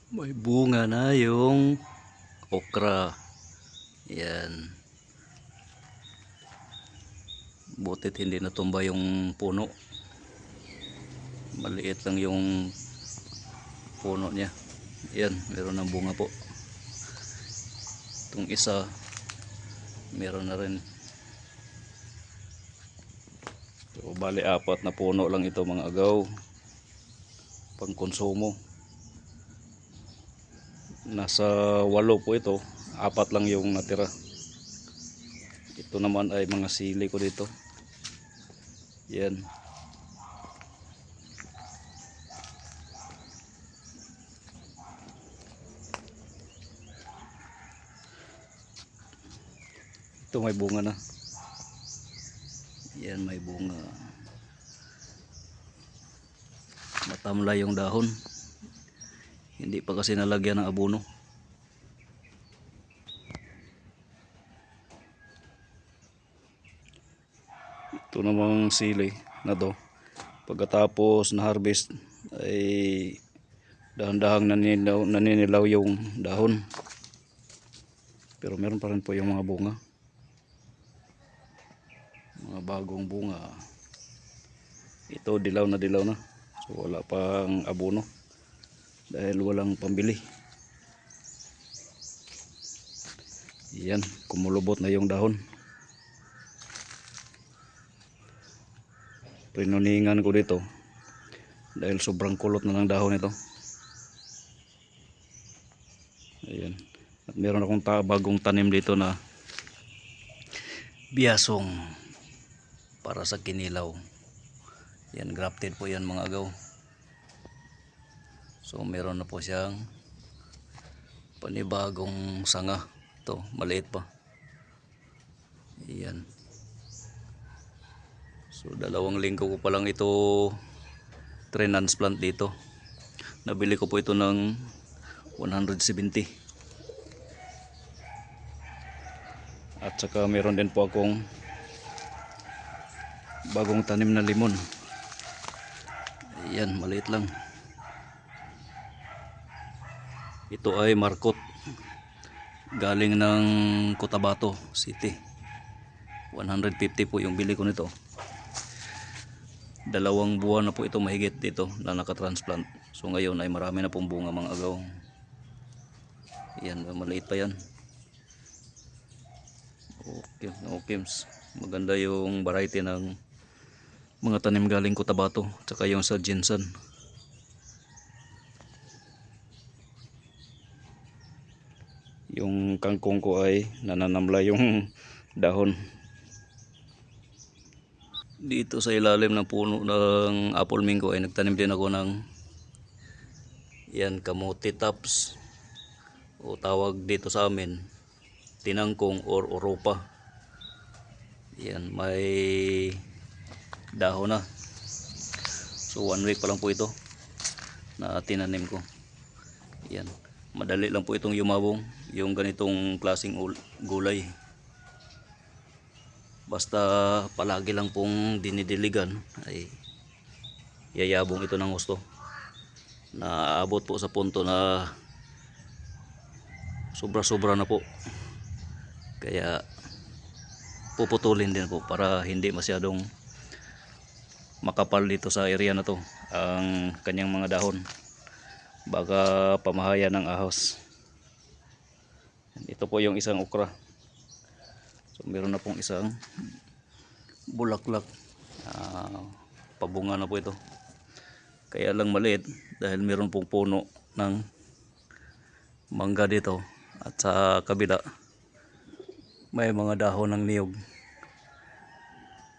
May bunga na yung okra. Yan. Butit hindi natumba yung puno. Maliit lang yung puno niya. Yan, meron ng bunga po. Itong isa, meron na rin. So, bali apat na puno lang ito mga agaw. Pang konsumo. Nasa 8 po ito. 4 lang yung natira. Ito naman ay mga sili ko dito. Yan. Ito may bunga na. Yan, may bunga. Matamlay yung dahon. Hindi pa kasi nalagyan ng abono. Ito namang sili na to. Pagkatapos na harvest ay dahan-dahang naninilaw yung dahon. Pero meron pa rin po yung mga bunga. Mga bagong bunga. Ito dilaw na. So wala pang abono dahil walang pambili. Yan, kumulubot na yung dahon. Pinuningan ko dito dahil sobrang kulot na ng dahon ito. Ayan. At meron akong bagong tanim dito na biyasong para sa kinilaw. Yan, grafted po yan mga agaw. So meron na po siyang panibagong sanga. Ito, maliit pa. Ayan. So 2 linggo ko pa lang ito transplant dito. Nabili ko po ito ng 170. At saka meron din po akong bagong tanim na limon. Ayan, maliit lang. Ito ay markot. Galing ng Cotabato City. 150 po yung bili ko nito. 2 buwan na po ito mahigit dito na nakatransplant. So ngayon ay marami na pong bunga mga agaw. Ayan, maliit pa yan. Okay. Maganda yung variety ng mga tanim galing Cotabato. Tsaka yung sa Jensen. Yung kangkong ko ay nananamla yung dahon. Dito sa ilalim ng puno ng apple mango ay nagtanim din ako ng yan, kamote tops o tawag dito sa amin tinangkong or oropa. Yan, may dahon na. So 1 week pa lang po ito na tinanim ko. Yan, madali lang po itong yumabong yung ganitong klaseng gulay. Basta palagi lang pong dinidiligan ay yayabong ito ng gusto. Naabot po sa punto na sobra-sobra na po. Kaya puputulin din po para hindi masyadong makapal dito sa area na to ang kanyang mga dahon. Baka pamahaya ng ahos. Ito po yung isang okra. So meron na pong isang bulaklak. Pabunga na po ito. Kaya lang maliit dahil meron pong puno ng mangga dito. At sa kabila may mga dahon ng niyog.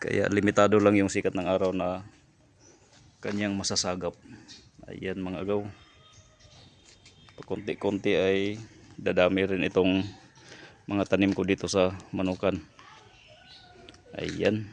Kaya limitado lang yung sikat ng araw na kanyang masasagap. Ayan mga agaw. Pakunti-kunti ay dadami rin itong mga tanim ko dito sa manukan. Ayan.